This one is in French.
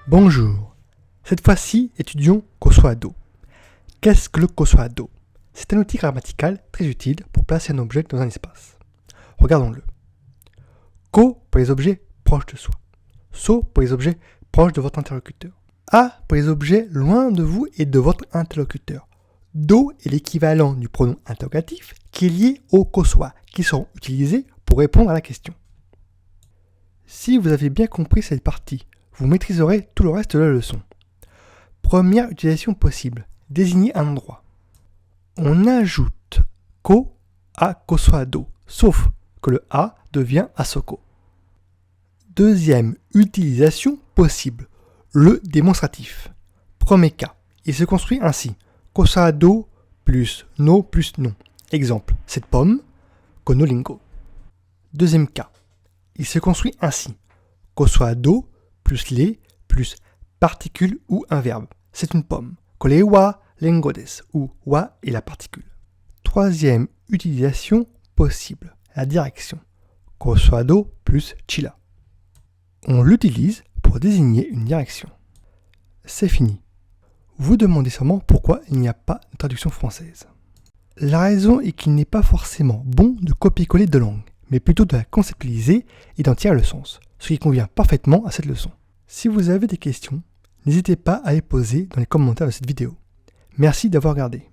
Bonjour. Cette fois-ci, étudions Kosoado. Qu'est-ce que le Kosoado? C'est un outil grammatical très utile pour placer un objet dans un espace. Regardons-le. Ko pour les objets proches de soi. So pour les objets proches de votre interlocuteur. A pour les objets loin de vous et de votre interlocuteur. Do est l'équivalent du pronom interrogatif qui est lié au Kosoa, qui seront utilisés pour répondre à la question. Si vous avez bien compris cette partie, vous maîtriserez tout le reste de la leçon. Première utilisation possible, désigner un endroit. On ajoute ko à Kosoado, sauf que le a devient asoko. Deuxième utilisation possible, le démonstratif. Premier cas, il se construit ainsi, Kosoado plus no plus non. Exemple, cette pomme, konolingo. Deuxième cas, il se construit ainsi, Kosoado plus les plus particule ou un verbe. C'est une pomme. Kolewa lengodes, où wa est la particule. Troisième utilisation possible, la direction. Kosoado plus chila. On l'utilise pour désigner une direction. C'est fini. Vous demandez sûrement pourquoi il n'y a pas de traduction française. La raison est qu'il n'est pas forcément bon de copier-coller deux langues, mais plutôt de la conceptualiser et d'en tirer le sens, ce qui convient parfaitement à cette leçon. Si vous avez des questions, n'hésitez pas à les poser dans les commentaires de cette vidéo. Merci d'avoir regardé.